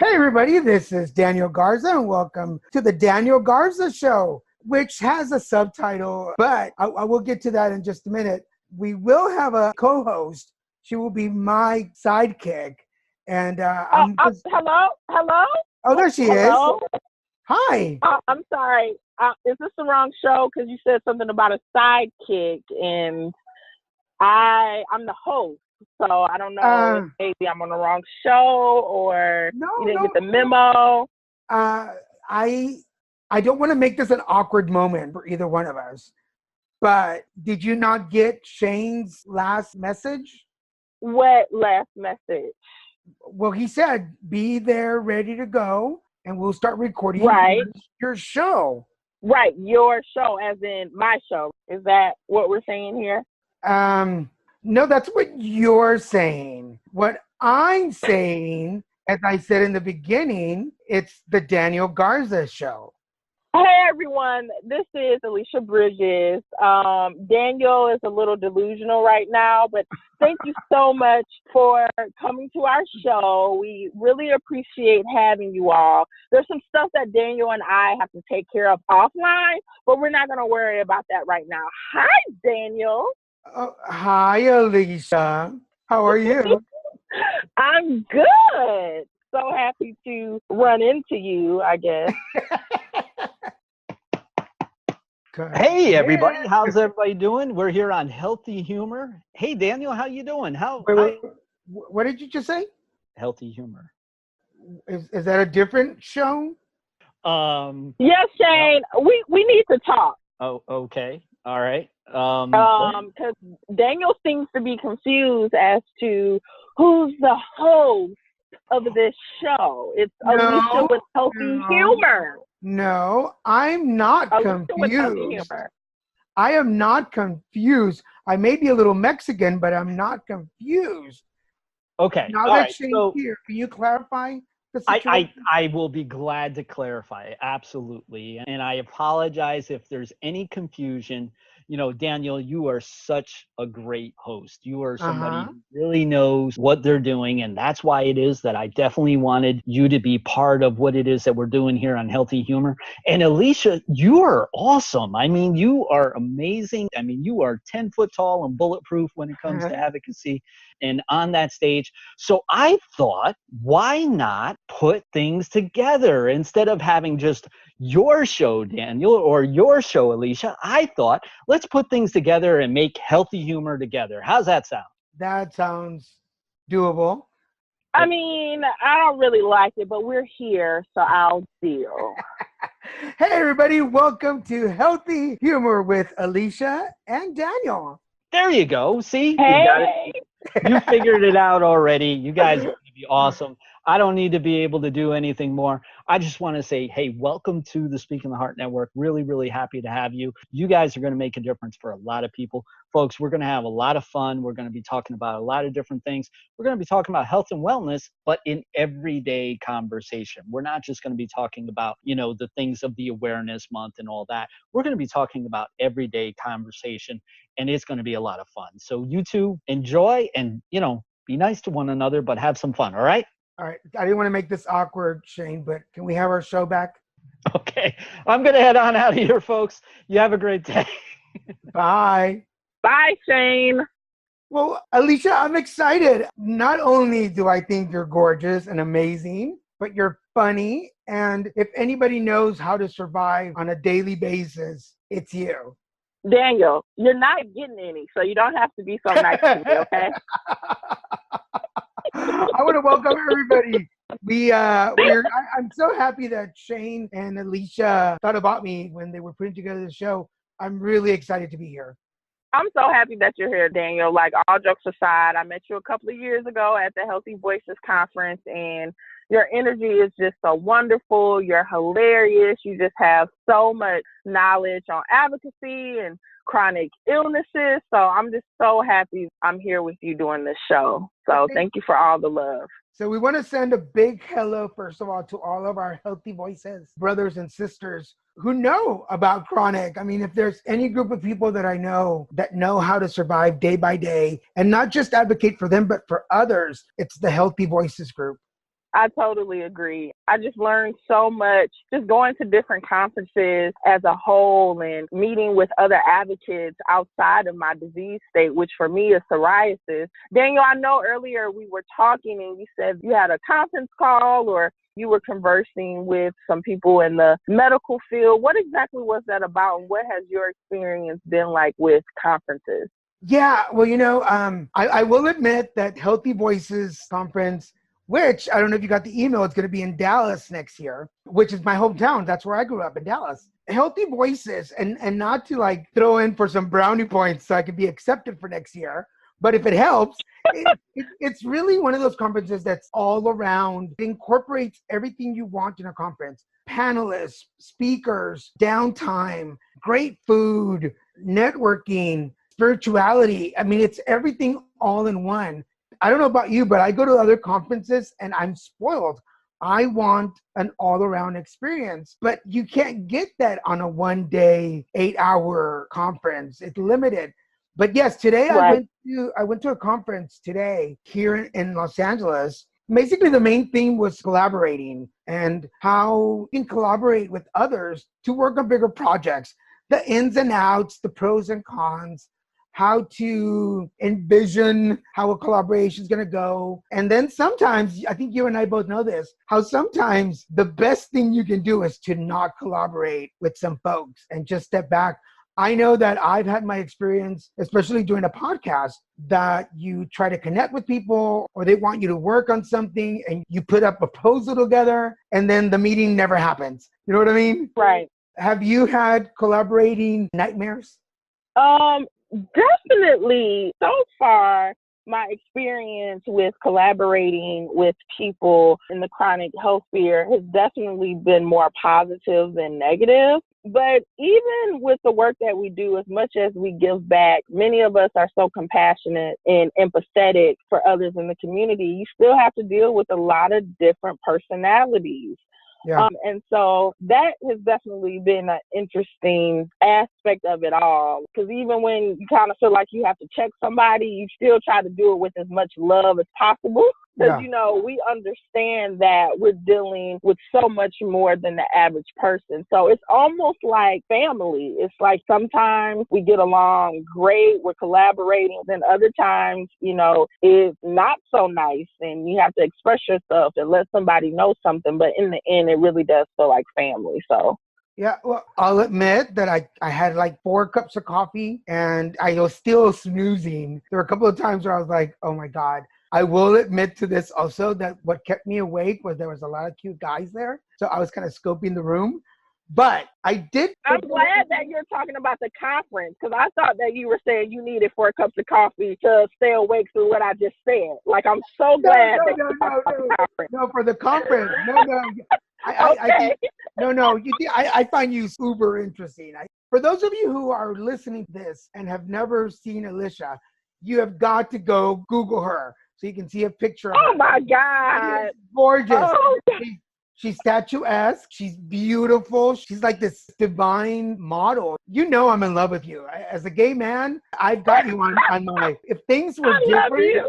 Hey, everybody, this is Daniel Garza, and welcome to the Daniel Garza Show, which has a subtitle, but I will get to that in just a minute. We will have a co-host. She will be my sidekick. And Hello? Oh, there she is. Hello? Hi. I'm sorry. Is this the wrong show? Because you said something about a sidekick, and I'm the host. So I don't know if maybe I'm on the wrong show or you didn't get the memo. I don't want to make this an awkward moment for either one of us, but did you not get Shane's last message? What last message? Well, he said, be there ready to go, and we'll start recording your show. Right, your show, as in my show. Is that what we're saying here? No, that's what you're saying. What I'm saying, as I said in the beginning, it's the Daniel Garza Show. Hey, everyone. This is Alicia Bridges. Daniel is a little delusional right now, but thank you so much for coming to our show. We really appreciate having you all. There's some stuff that Daniel and I have to take care of offline, but we're not going to worry about that right now. Hi, Daniel. Hi, Alicia. How are you? I'm good. So happy to run into you, I guess. Hey, everybody. How's everybody doing? We're here on Healthy Humor. Hey, Daniel, how you doing? Wait, what did you just say? Healthy Humor. Is that a different show? Yes, Shane. We need to talk. Oh, okay. All right. Because Daniel seems to be confused as to who's the host of this show. It's Alicia with Healthy Humor. No, I'm not confused. I am not confused. I may be a little Mexican, but I'm not confused. Okay. Now that Shane's here, can you clarify the situation? I will be glad to clarify. Absolutely. And I apologize if there's any confusion. You know, Daniel, you are such a great host. You are somebody who really knows what they're doing. And that's why it is that I definitely wanted you to be part of what it is that we're doing here on Healthy Humor. And Alicia, you are awesome. I mean, you are amazing. I mean, you are 10 foot tall and bulletproof when it comes to advocacy and on that stage. So I thought, why not put things together instead of having just your show, Daniel, or your show, Alicia? I thought, let's put things together and make Healthy Humor together. How's that sound? That sounds doable. I mean, I don't really like it, but we're here, so I'll deal. Hey, everybody. Welcome to Healthy Humor with Alicia and Daniel. There you go. See? Hey. You got it. You figured it out already. You guys are going to be awesome. I don't need to be able to do anything more. I just want to say, hey, welcome to the Speaking the Heart Network. Really, really happy to have you. You guys are going to make a difference for a lot of people. Folks, we're going to have a lot of fun. We're going to be talking about a lot of different things. We're going to be talking about health and wellness, but in everyday conversation. We're not just going to be talking about, you know, the things of the awareness month and all that. We're going to be talking about everyday conversation, and it's going to be a lot of fun. So you two enjoy and, you know, be nice to one another, but have some fun. All right? All right. I didn't want to make this awkward, Shane, but can we have our show back? Okay. I'm going to head on out of here, folks. You have a great day. Bye. Bye, Shane. Well, Alicia, I'm excited. Not only do I think you're gorgeous and amazing, but you're funny. And if anybody knows how to survive on a daily basis, it's you. Daniel, you're not getting any, so you don't have to be so nice to me, okay? I want to welcome everybody. I'm so happy that Shane and Alicia thought about me when they were putting together the show. I'm really excited to be here. I'm so happy that you're here, Daniel. Like, all jokes aside, I met you a couple of years ago at the Healthy Voices Conference, and your energy is just so wonderful. You're hilarious. You just have so much knowledge on advocacy and chronic illnesses. So I'm just so happy I'm here with you doing this show. So thank you for all the love. So we want to send a big hello, first of all, to all of our Healthy Voices, brothers and sisters who know about chronic. I mean, if there's any group of people that I know that know how to survive day by day and not just advocate for them, but for others, it's the Healthy Voices group. I totally agree. I just learned so much just going to different conferences as a whole and meeting with other advocates outside of my disease state, which for me is psoriasis. Daniel, I know earlier we were talking and you said you had a conference call or you were conversing with some people in the medical field. What exactly was that about, and what has your experience been like with conferences? Yeah, well, I will admit that Healthy Voices conference, which I don't know if you got the email, it's going to be in Dallas next year, which is my hometown. That's where I grew up, in Dallas. Healthy Voices, and not to like throw in for some brownie points so I can be accepted for next year, but if it helps, it's really one of those conferences that's all around. It incorporates everything you want in a conference: panelists, speakers, downtime, great food, networking, spirituality. I mean, it's everything all in one. I don't know about you, but I go to other conferences and I'm spoiled. I want an all-around experience, but you can't get that on a one-day, 8-hour conference. It's limited. But yes, today Right. I went to a conference today here in Los Angeles. Basically, the main theme was collaborating and how you can collaborate with others to work on bigger projects, the ins and outs, the pros and cons, how to envision how a collaboration is going to go. And then sometimes, I think you and I both know this, how sometimes the best thing you can do is to not collaborate with some folks and just step back. I know that I've had my experience, especially doing a podcast, that you try to connect with people or they want you to work on something and you put a proposal together and then the meeting never happens. You know what I mean? Right. Have you had collaborating nightmares? Definitely. So far, my experience with collaborating with people in the chronic health sphere has definitely been more positive than negative. But even with the work that we do, as much as we give back, many of us are so compassionate and empathetic for others in the community. You still have to deal with a lot of different personalities. Yeah. And so that has definitely been an interesting aspect of it all. Because even when you kind of feel like you have to check somebody, you still try to do it with as much love as possible. Because, we understand that we're dealing with so much more than the average person. So it's almost like family. It's like sometimes we get along great, we're collaborating, then other times, it's not so nice and you have to express yourself and let somebody know something. But in the end, it really does feel like family. So. Yeah, well, I'll admit that I had like 4 cups of coffee and I was still snoozing. There were a couple of times where I was like, oh my God. I will admit to this also, that what kept me awake was there was a lot of cute guys there. So I was kind of scoping the room. But I did. I'm glad that you're talking about the conference, because I thought that you were saying you needed 4 cups of coffee to stay awake through what I just said. Like, I'm so glad that you're talking about the conference. No, for the conference. No. I find you super interesting. For those of you who are listening to this and have never seen Alicia, you have got to go Google her so you can see a picture of her. Oh my God. She's gorgeous. Oh, She's statuesque. She's beautiful. She's like this divine model. I'm in love with you. As a gay man, I've got you on my, if things were different,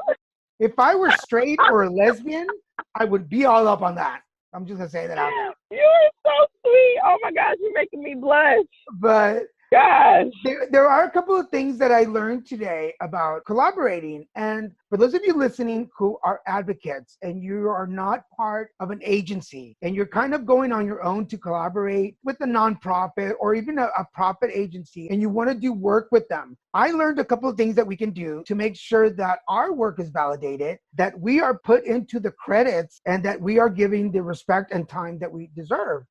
if I were straight or a lesbian, I would be all up on that. I'm just going to say that out there. You're so sweet. Oh my gosh, you're making me blush. But gosh. There are a couple of things that I learned today about collaborating. And for those of you listening who are advocates and you are not part of an agency and you're kind of going on your own to collaborate with a nonprofit or even a profit agency and you want to do work with them, I learned a couple of things that we can do to make sure that our work is validated, that we are put into the credits, and that we are giving the respect and time that we deserve.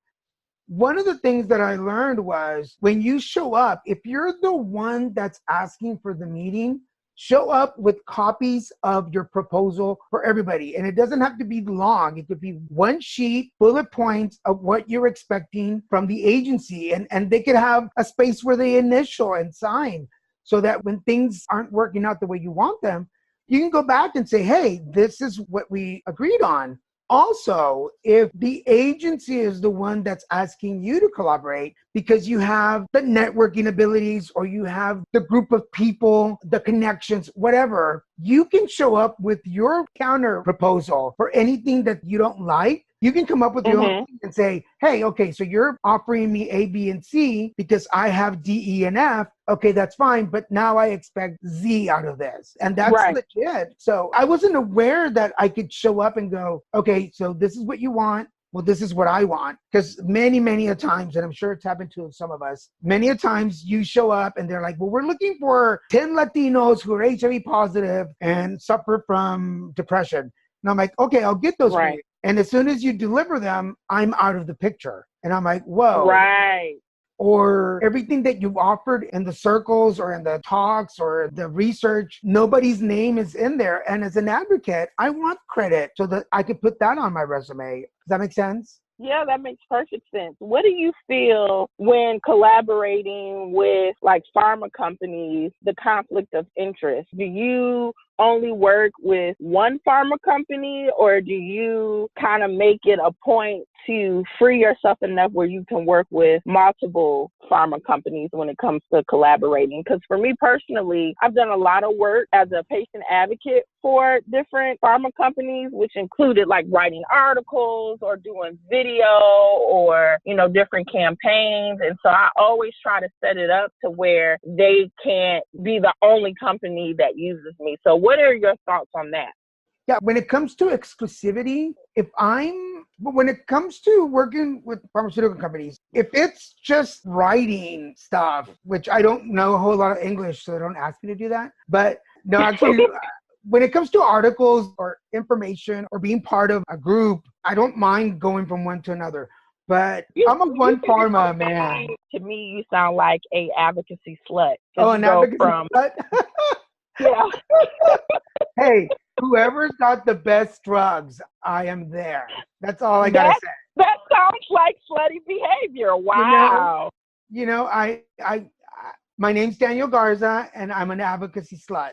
One of the things that I learned was when you show up, if you're the one that's asking for the meeting, show up with copies of your proposal for everybody. And it doesn't have to be long. It could be 1 sheet, bullet points of what you're expecting from the agency. And they could have a space where they initial and sign so that when things aren't working out the way you want them, you can go back and say, hey, this is what we agreed on. Also, if the agency is the one that's asking you to collaborate because you have the networking abilities or you have the group of people, the connections, whatever, you can show up with your counter proposal for anything that you don't like. You can come up with your own and say, hey, okay, so you're offering me A, B, and C because I have D, E, and F. Okay, that's fine. But now I expect Z out of this. And that's legit. So I wasn't aware that I could show up and go, okay, so this is what you want. Well, this is what I want. Because many a times, and I'm sure it's happened to some of us, many a times you show up and they're like, well, we're looking for 10 Latinos who are HIV positive and suffer from depression. And I'm like, okay, I'll get those for you. And as soon as you deliver them, I'm out of the picture. And I'm like, whoa. Right. Or everything that you've offered in the circles or in the talks or the research, nobody's name is in there. And as an advocate, I want credit so that I could put that on my resume. Does that make sense? Yeah, that makes perfect sense. What do you feel when collaborating with like pharma companies, the conflict of interest? Do you only work with one pharma company, or do you kind of make it a point to free yourself enough where you can work with multiple pharma companies when it comes to collaborating? Because for me personally, I've done a lot of work as a patient advocate for different pharma companies, which included like writing articles or doing video or, you know, different campaigns. And so I always try to set it up to where they can't be the only company that uses me. So what are your thoughts on that? Yeah, when it comes to exclusivity, when it comes to working with pharmaceutical companies, if it's just writing stuff, which I don't know a whole lot of English, so don't ask me to do that. But no, actually, when it comes to articles or information or being part of a group, I don't mind going from one to another. But I'm a one pharma man. To me, you sound like a advocacy slut. Oh, an advocacy slut? Yeah. Hey, whoever's got the best drugs, I am there. That's all I gotta say. That sounds like slutty behavior. Wow. You know, I my name's Daniel Garza, and I'm an advocacy slut.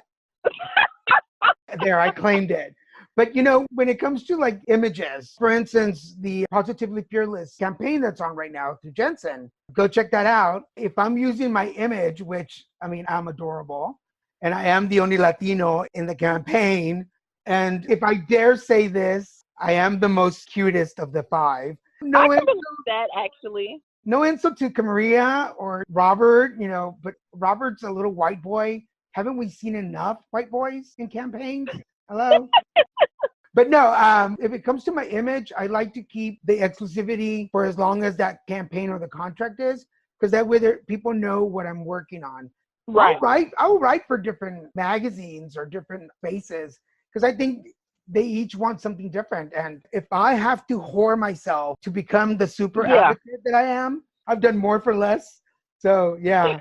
There, I claimed it. But, you know, when it comes to like images, for instance, the Positively Fearless campaign that's on right now through Jensen, go check that out. If I'm using my image, which, I mean, I'm adorable, and I am the only Latino in the campaign, and if I dare say this, I am the most cutest of the five. I can believe that, actually. No insult to Maria or Robert, you know, but Robert's a little white boy. Haven't we seen enough white boys in campaigns? Hello? But no, if it comes to my image, I like to keep the exclusivity for as long as that campaign or the contract is, because that way people know what I'm working on. Right. I'll write for different magazines or different faces, because I think they each want something different. And if I have to whore myself to become the super advocate that I am, I've done more for less. So yeah,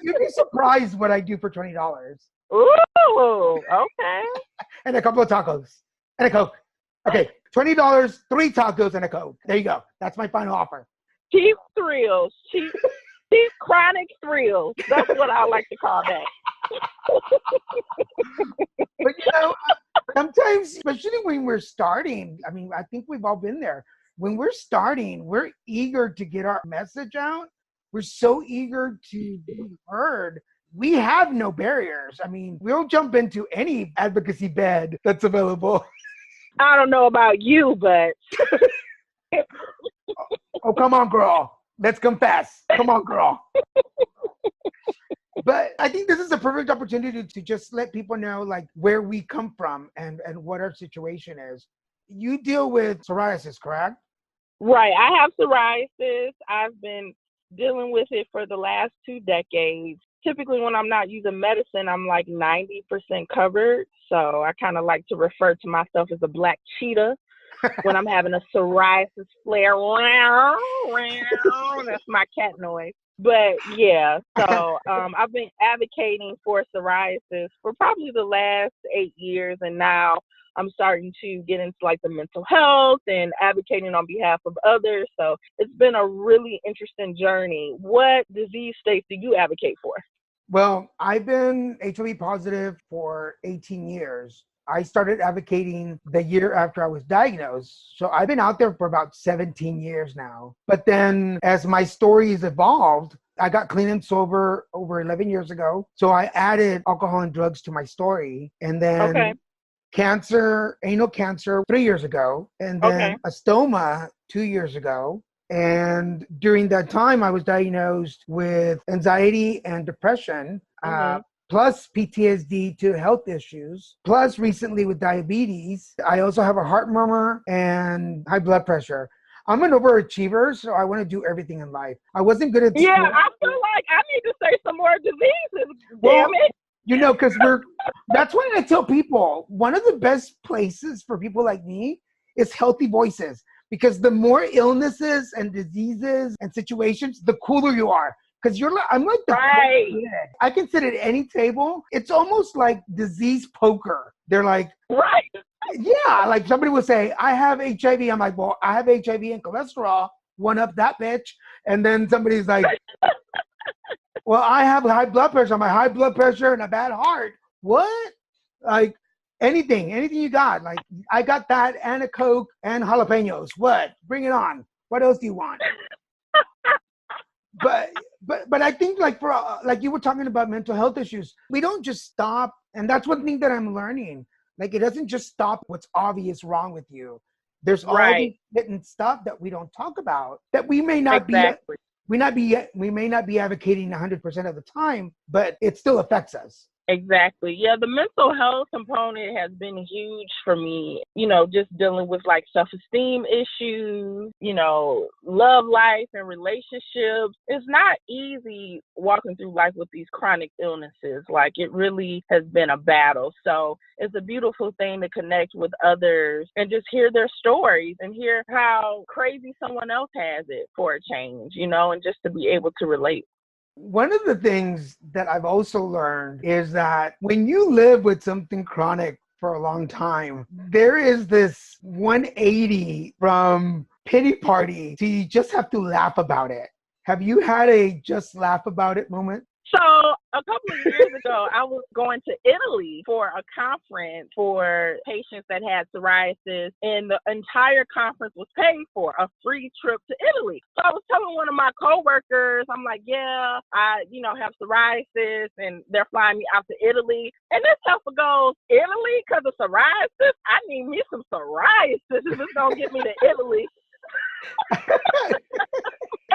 you'd be surprised what I do for $20. Ooh, okay. And a couple of tacos and a Coke. Okay, $20, 3 tacos and a Coke. There you go. That's my final offer. Cheap thrills. Cheap chronic thrills. That's what I like to call that. But you know, sometimes, especially when we're starting, I mean, I think we've all been there. When we're starting, we're eager to get our message out. We're so eager to be heard. We have no barriers. I mean, we'll jump into any advocacy bed that's available. I don't know about you, but. Oh, come on, girl. Let's confess. Come on, girl. But I think this is a perfect opportunity to just let people know like where we come from and what our situation is. You deal with psoriasis, correct? Right. I have psoriasis. I've been dealing with it for the last 2 decades. Typically, when I'm not using medicine, I'm like 90% covered. So I kind of like to refer to myself as a black cheetah when I'm having a psoriasis flare. That's my cat noise. But yeah, so I've been advocating for psoriasis for probably the last 8 years. And now I'm starting to get into like the mental health and advocating on behalf of others. So it's been a really interesting journey. What disease states do you advocate for? Well, I've been HIV positive for 18 years. I started advocating the year after I was diagnosed. So I've been out there for about 17 years now. But then as my stories evolved, I got clean and sober over 11 years ago. So I added alcohol and drugs to my story. And then cancer, anal cancer 3 years ago. And then a stoma 2 years ago. And during that time, I was diagnosed with anxiety and depression. Plus PTSD to health issues, plus recently with diabetes. I also have a heart murmur and high blood pressure. I'm an overachiever, so I want to do everything in life. I wasn't good at Yeah, school. I feel like I need to say some more diseases. Damn it. You know, because that's why I tell people, one of the best places for people like me is Healthy Voices. Because the more illnesses and diseases and situations, the cooler you are. Because I'm like the kid. I can sit at any table. It's almost like disease poker. They're like, yeah, like somebody will say, I have HIV. I'm like, well, I have HIV and cholesterol. One up that bitch. And then somebody's like, well, I have high blood pressure. I'm like, high blood pressure and a bad heart. What? Like anything you got. Like I got that and a Coke and jalapenos. What? Bring it on. What else do you want? But I think like like you were talking about mental health issues, we don't just stop. And that's one thing that I'm learning. Like it doesn't just stop what's obvious wrong with you. There's all this hidden stuff that we don't talk about that we may not be we may not be advocating 100% of the time, but it still affects us. Exactly. Yeah, the mental health component has been huge for me, you know, just dealing with like self-esteem issues, you know, love life and relationships. It's not easy walking through life with these chronic illnesses. Like it really has been a battle. So it's a beautiful thing to connect with others and just hear their stories and hear how crazy someone else has it for a change, you know, and just to be able to relate. One of the things that I've also learned is that when you live with something chronic for a long time, there is this 180 from pity party to you just have to laugh about it. Have you had a just laugh about it moment? So a couple of years ago, I was going to Italy for a conference for patients that had psoriasis, and the entire conference was paid for, a free trip to Italy. So I was telling one of my coworkers, I'm like, yeah, I, have psoriasis, and they're flying me out to Italy. And this helper goes, Italy because of psoriasis? I need me some psoriasis if it's going to get me to Italy.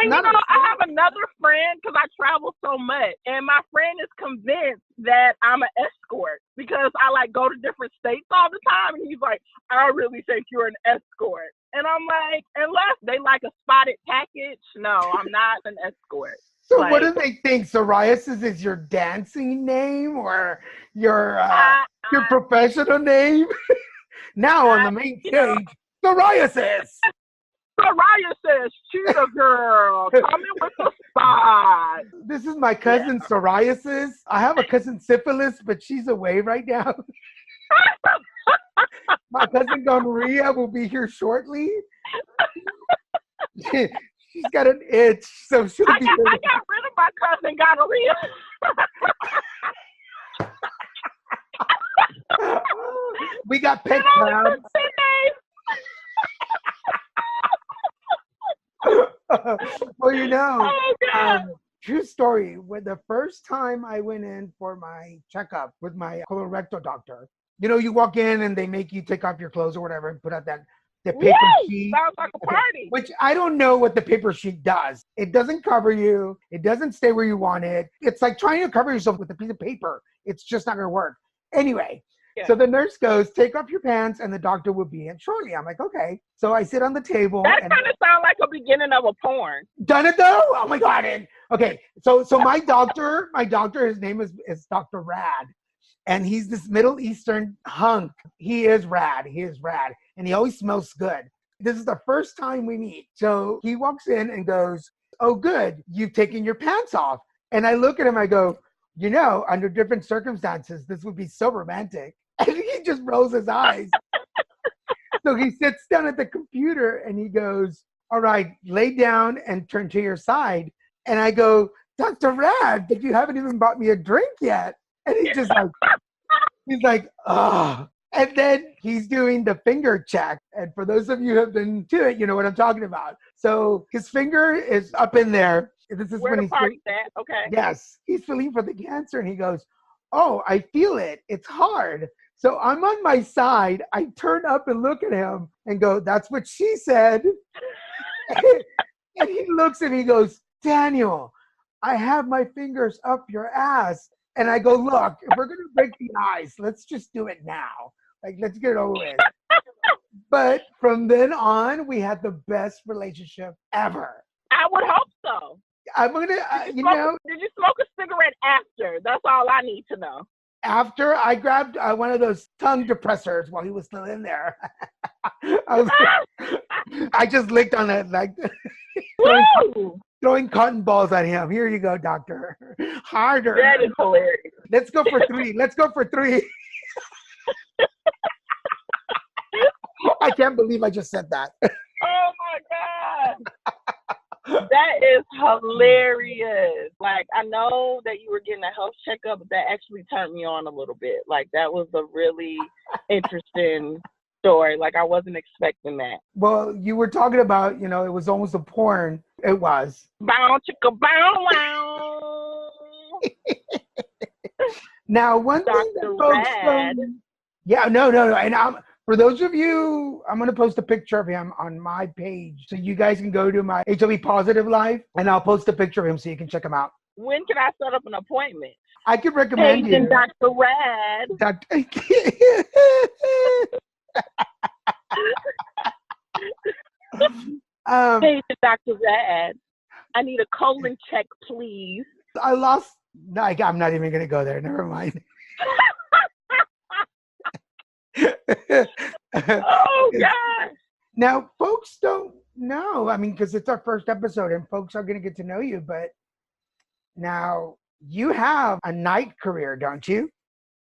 And I have another friend because I travel so much, and my friend is convinced that I'm an escort because I like go to different states all the time, and he's like, I really think you're an escort. And I'm like, unless they like a spotted package, no, I'm not an escort. So what do they think? Psoriasis is your dancing name or your professional name? Now on the main stage, psoriasis. Psoriasis, cheetah girl, coming with the spot. This is my cousin Psoriasis. I have a cousin Syphilis, but she's away right now. My cousin Gonorrhea will be here shortly. She's got an itch, so she'll be here. I got rid of my cousin Gonorrhea. We got pet crabs. Well, true story. When the first time I went in for my checkup with my colorectal doctor, you walk in and they make you take off your clothes or whatever and put out the paper sheet. Sounds like a party. Which I don't know what the paper sheet does. It doesn't cover you. It doesn't stay where you want it. It's like trying to cover yourself with a piece of paper. It's just not going to work. Anyway. So the nurse goes, take off your pants and the doctor will be in shortly. I'm like, okay. So I sit on the table. That kind of sounds like a beginning of a porn. Done it though? Oh my God. Okay. So my doctor, his name is Dr. Rad. And he's this Middle Eastern hunk. He is rad. And he always smells good. This is the first time we meet. So he walks in and goes, oh, good. You've taken your pants off. And I look at him, I go, under different circumstances, this would be so romantic. And he just rolls his eyes. So he sits down at the computer and he goes, all right, lay down and turn to your side. And I go, Dr. Rad, but you haven't even bought me a drink yet. And he's just like, oh. And then he's doing the finger check. And for those of you who have been to it, you know what I'm talking about. So his finger is up in there. This is Where when the he's party's at? Okay. yes, he's feeling for the cancer. And he goes, oh, I feel it. It's hard. So I'm on my side. I turn up and look at him and go, that's what she said. And he looks and he goes, Daniel, I have my fingers up your ass. And I go, look, if we're going to break the ice, let's just do it now. Like, let's get it over with. But from then on, we had the best relationship ever. I would hope so. I'm going to, Did you smoke a cigarette after? That's all I need to know. After I grabbed one of those tongue depressors while he was still in there. I just licked on it, like throwing cotton balls at him. Here you go, doctor. Harder. That is hilarious. Let's go for 3. Let's go for 3. I can't believe I just said that. Oh my God. That is hilarious. Like, I know that you were getting a health checkup, but that actually turned me on a little bit. Like, that was a really interesting story. Like, I wasn't expecting that. Well, you were talking about, you know, it was almost a porn. It was. Bow chicka bow wow. Now, one thing that folks no. And for those of you, I'm going to post a picture of him on my page. So you guys can go to my HIV Positive Live, and I'll post a picture of him so you can check him out. When can I set up an appointment? I could recommend you. Dr. Rad. Hey, Dr. Rad. I need a colon check, please. I lost. No, I'm not even going to go there. Never mind. Oh, God. Now, folks don't know. I mean, because it's our first episode and folks are going to get to know you. But now you have a night career, don't you?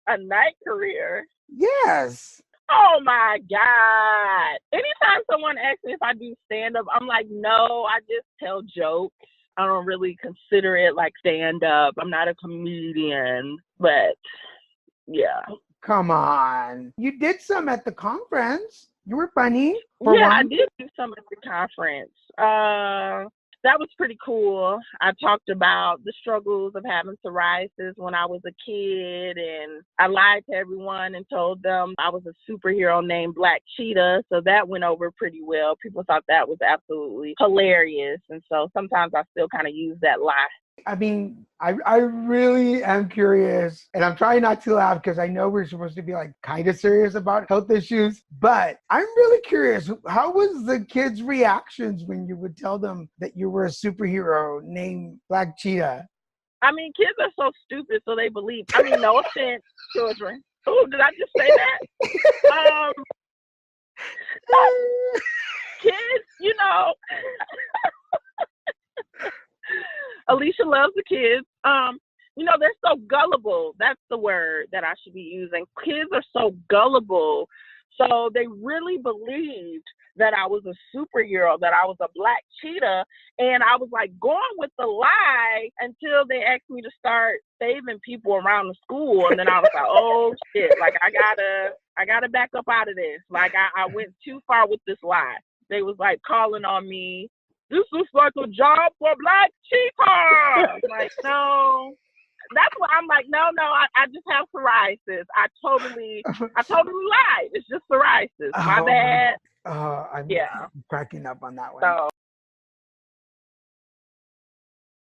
A night career? Yes. Oh, my God. Anytime someone asks me if I do stand-up, I'm like, no, I just tell jokes. I don't really consider it like stand-up. I'm not a comedian, but yeah. Come on. You did some at the conference. You were funny. I did do some at the conference. That was pretty cool. I talked about the struggles of having psoriasis when I was a kid, and I lied to everyone and told them I was a superhero named Black Cheetah, so that went over pretty well. People thought that was absolutely hilarious, and so sometimes I still kind of use that lie. I mean, I really am curious, and I'm trying not to laugh because I know we're supposed to be like kind of serious about health issues, but I'm really curious. How was the kids' reactions when you would tell them that you were a superhero named Black Cheetah? I mean, kids are so stupid, so they believe. I mean, no offense, children. Oh, did I just say that? Kids, you know. Alicia loves the kids. You know, they're so gullible. That's the word that I should be using. Kids are so gullible. So they really believed that I was a superhero, that I was a Black Cheetah. And I was like going with the lie until they asked me to start saving people around the school. And then I was like, oh shit, like I gotta back up out of this. Like I went too far with this lie. They was like calling on me. This looks like a job for Black Cheetah. Like, no. That's what I'm like, no, I just have psoriasis. I totally lied. It's just psoriasis. My bad. I'm cracking up on that one. So